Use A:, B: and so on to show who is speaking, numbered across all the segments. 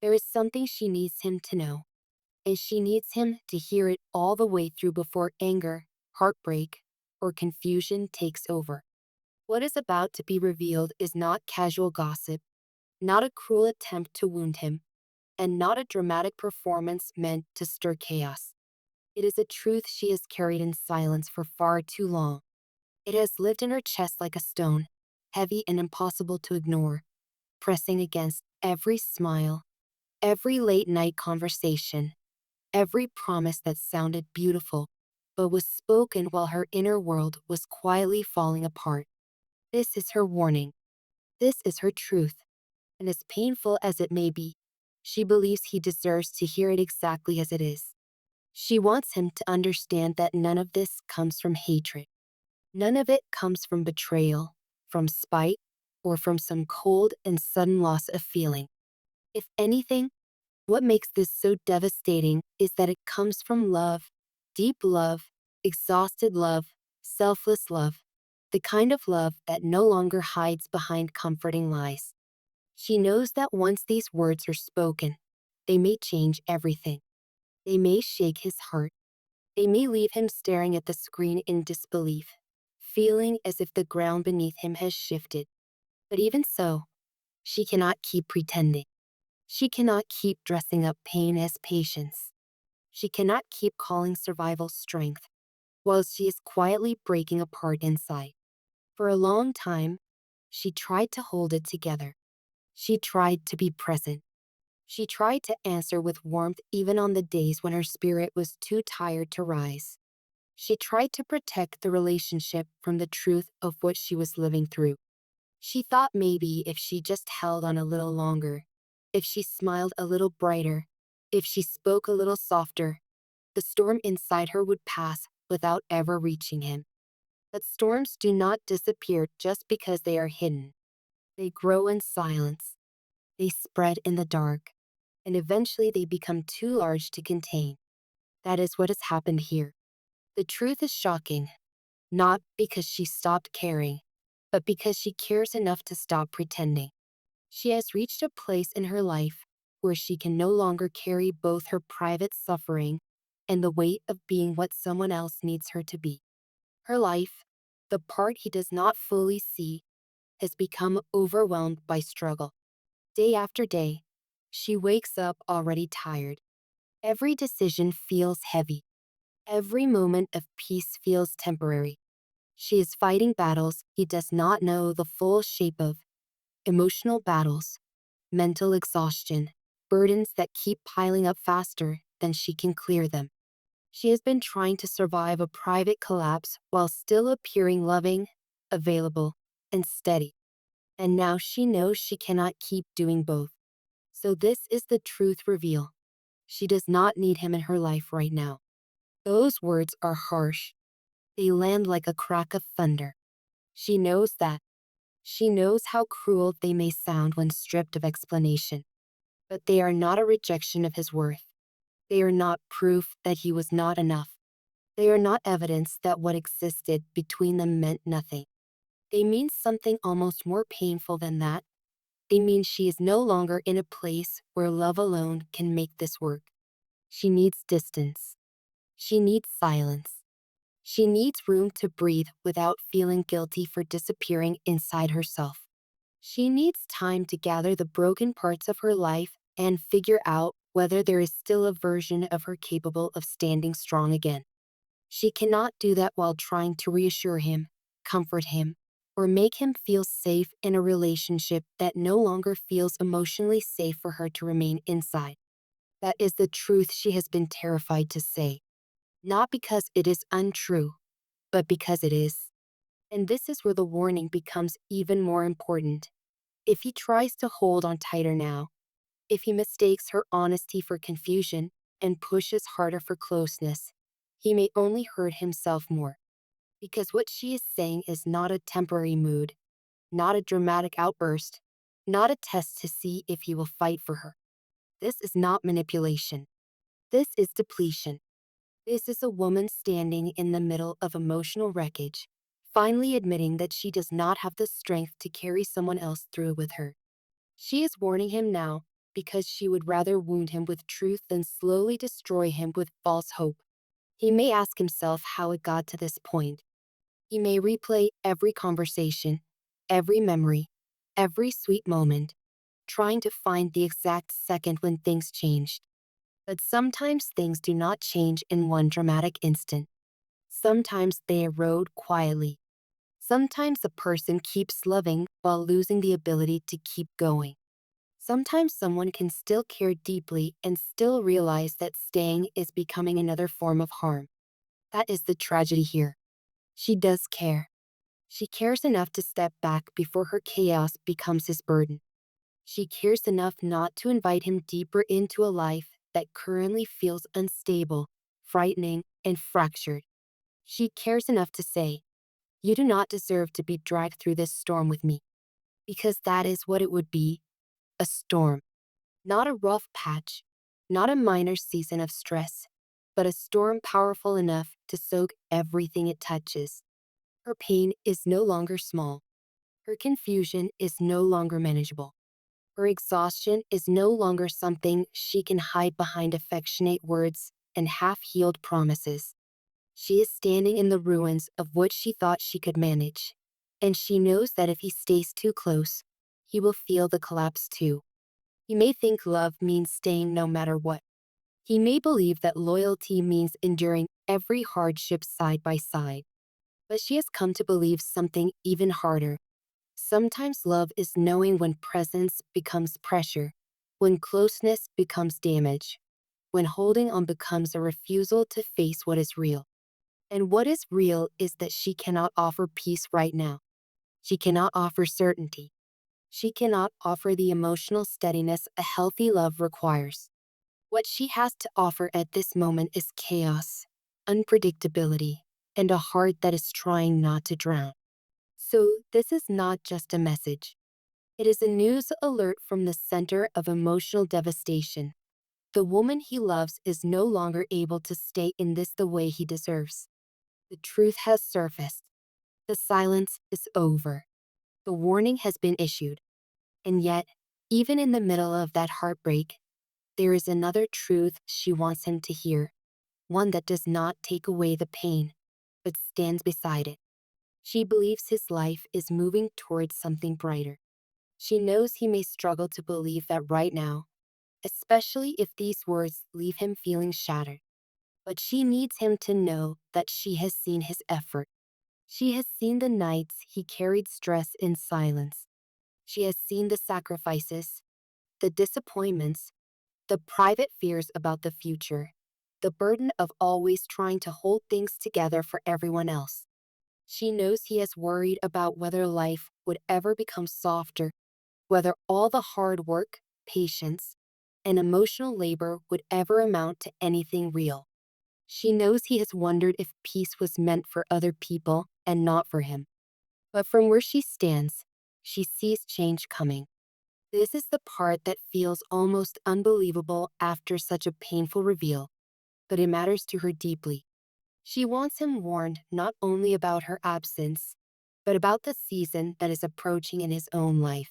A: There is something she needs him to know, and she needs him to hear it all the way through before anger, heartbreak, or confusion takes over. What is about to be revealed is not casual gossip, not a cruel attempt to wound him, and not a dramatic performance meant to stir chaos. It is a truth she has carried in silence for far too long. It has lived in her chest like a stone, heavy and impossible to ignore, pressing against every smile, every late night conversation, every promise that sounded beautiful, but was spoken while her inner world was quietly falling apart. This is her warning. This is her truth. And as painful as it may be, she believes he deserves to hear it exactly as it is. She wants him to understand that none of this comes from hatred. None of it comes from betrayal, from spite, or from some cold and sudden loss of feeling. If anything, what makes this so devastating is that it comes from love, deep love, exhausted love, selfless love, the kind of love that no longer hides behind comforting lies. She knows that once these words are spoken, they may change everything. They may shake his heart. They may leave him staring at the screen in disbelief, feeling as if the ground beneath him has shifted. But even so, she cannot keep pretending. She cannot keep dressing up pain as patience. She cannot keep calling survival strength, while she is quietly breaking apart inside. For a long time, she tried to hold it together. She tried to be present. She tried to answer with warmth even on the days when her spirit was too tired to rise. She tried to protect the relationship from the truth of what she was living through. She thought maybe if she just held on a little longer, if she smiled a little brighter, if she spoke a little softer, the storm inside her would pass without ever reaching him. But storms do not disappear just because they are hidden. They grow in silence. They spread in the dark, and eventually they become too large to contain. That is what has happened here. The truth is shocking, not because she stopped caring, but because she cares enough to stop pretending. She has reached a place in her life where she can no longer carry both her private suffering and the weight of being what someone else needs her to be. Her life, the part he does not fully see, has become overwhelmed by struggle. Day after day, she wakes up already tired. Every decision feels heavy. Every moment of peace feels temporary. She is fighting battles he does not know the full shape of, emotional battles, mental exhaustion, burdens that keep piling up faster than she can clear them. She has been trying to survive a private collapse while still appearing loving, available, and steady. And now she knows she cannot keep doing both. So this is the truth reveal. She does not need him in her life right now. Those words are harsh. They land like a crack of thunder. She knows that. She knows how cruel they may sound when stripped of explanation. But they are not a rejection of his worth. They are not proof that he was not enough. They are not evidence that what existed between them meant nothing. They mean something almost more painful than that. They mean she is no longer in a place where love alone can make this work. She needs distance. She needs silence. She needs room to breathe without feeling guilty for disappearing inside herself. She needs time to gather the broken parts of her life and figure out whether there is still a version of her capable of standing strong again. She cannot do that while trying to reassure him, comfort him, or make him feel safe in a relationship that no longer feels emotionally safe for her to remain inside. That is the truth she has been terrified to say. Not because it is untrue, but because it is. And this is where the warning becomes even more important. If he tries to hold on tighter now, if he mistakes her honesty for confusion and pushes harder for closeness, he may only hurt himself more. Because what she is saying is not a temporary mood, not a dramatic outburst, not a test to see if he will fight for her. This is not manipulation. This is depletion. This is a woman standing in the middle of emotional wreckage, finally admitting that she does not have the strength to carry someone else through with her. She is warning him now because she would rather wound him with truth than slowly destroy him with false hope. He may ask himself how it got to this point. He may replay every conversation, every memory, every sweet moment, trying to find the exact second when things changed. But sometimes things do not change in one dramatic instant. Sometimes they erode quietly. Sometimes a person keeps loving while losing the ability to keep going. Sometimes someone can still care deeply and still realize that staying is becoming another form of harm. That is the tragedy here. She does care. She cares enough to step back before her chaos becomes his burden. She cares enough not to invite him deeper into a life that currently feels unstable, frightening, and fractured. She cares enough to say, "You do not deserve to be dragged through this storm with me." Because that is what it would be, a storm. Not a rough patch, not a minor season of stress, but a storm powerful enough to soak everything it touches. Her pain is no longer small. Her confusion is no longer manageable. Her exhaustion is no longer something she can hide behind affectionate words and half-healed promises. She is standing in the ruins of what she thought she could manage, and she knows that if he stays too close, he will feel the collapse too. He may think love means staying no matter what. He may believe that loyalty means enduring every hardship side by side. But she has come to believe something even harder. Sometimes love is knowing when presence becomes pressure, when closeness becomes damage, when holding on becomes a refusal to face what is real. And what is real is that she cannot offer peace right now. She cannot offer certainty. She cannot offer the emotional steadiness a healthy love requires. What she has to offer at this moment is chaos, unpredictability, and a heart that is trying not to drown. So, this is not just a message. It is a news alert from the center of emotional devastation. The woman he loves is no longer able to stay in this the way he deserves. The truth has surfaced. The silence is over. The warning has been issued. And yet, even in the middle of that heartbreak, there is another truth she wants him to hear, one that does not take away the pain, but stands beside it. She believes his life is moving towards something brighter. She knows he may struggle to believe that right now, especially if these words leave him feeling shattered. But she needs him to know that she has seen his effort. She has seen the nights he carried stress in silence. She has seen the sacrifices, the disappointments, the private fears about the future, the burden of always trying to hold things together for everyone else. She knows he has worried about whether life would ever become softer, whether all the hard work, patience, and emotional labor would ever amount to anything real. She knows he has wondered if peace was meant for other people and not for him. But from where she stands, she sees change coming. This is the part that feels almost unbelievable after such a painful reveal, but it matters to her deeply. She wants him warned not only about her absence, but about the season that is approaching in his own life.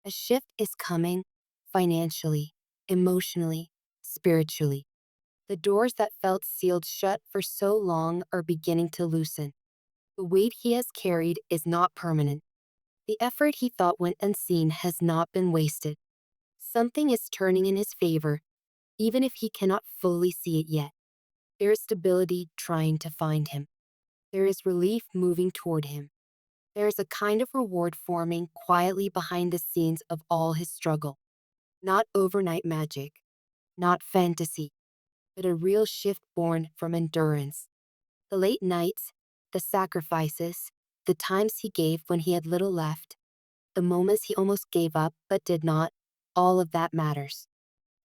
A: A shift is coming, financially, emotionally, spiritually. The doors that felt sealed shut for so long are beginning to loosen. The weight he has carried is not permanent. The effort he thought went unseen has not been wasted. Something is turning in his favor, even if he cannot fully see it yet. There is stability trying to find him. There is relief moving toward him. There is a kind of reward forming quietly behind the scenes of all his struggle. Not overnight magic, not fantasy, but a real shift born from endurance. The late nights, the sacrifices, the times he gave when he had little left, the moments he almost gave up but did not, all of that matters.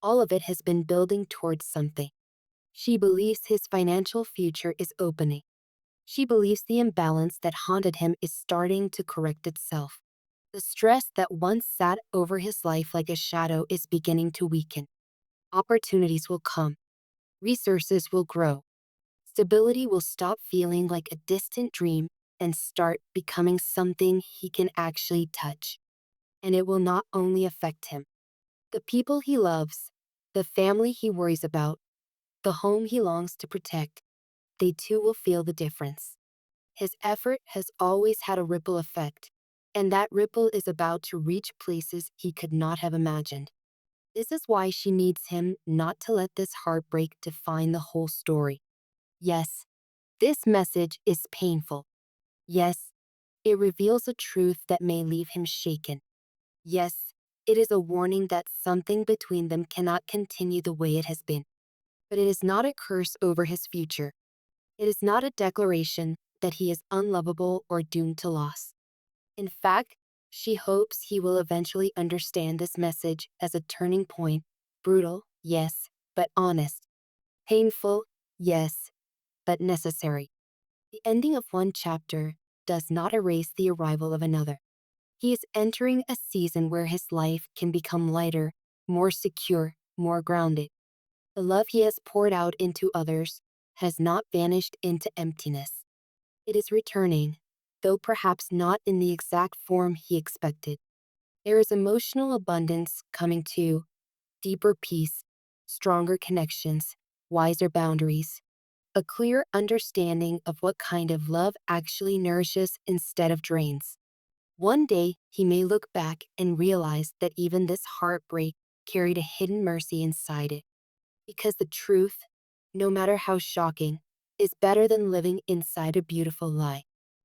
A: All of it has been building towards something. She believes his financial future is opening. She believes the imbalance that haunted him is starting to correct itself. The stress that once sat over his life like a shadow is beginning to weaken. Opportunities will come. Resources will grow. Stability will stop feeling like a distant dream and start becoming something he can actually touch. And it will not only affect him, The people he loves, the family he worries about, the home he longs to protect, they too will feel the difference. His effort has always had a ripple effect, and that ripple is about to reach places he could not have imagined. This is why she needs him not to let this heartbreak define the whole story. Yes, this message is painful. Yes, it reveals a truth that may leave him shaken. Yes, it is a warning that something between them cannot continue the way it has been. But it is not a curse over his future. It is not a declaration that he is unlovable or doomed to loss. In fact, she hopes he will eventually understand this message as a turning point, brutal, yes, but honest. Painful, yes, but necessary. The ending of one chapter does not erase the arrival of another. He is entering a season where his life can become lighter, more secure, more grounded. The love he has poured out into others has not vanished into emptiness. It is returning, though perhaps not in the exact form he expected. There is emotional abundance coming too, deeper peace, stronger connections, wiser boundaries, a clear understanding of what kind of love actually nourishes instead of drains. One day, he may look back and realize that even this heartbreak carried a hidden mercy inside it. Because the truth, no matter how shocking, is better than living inside a beautiful lie.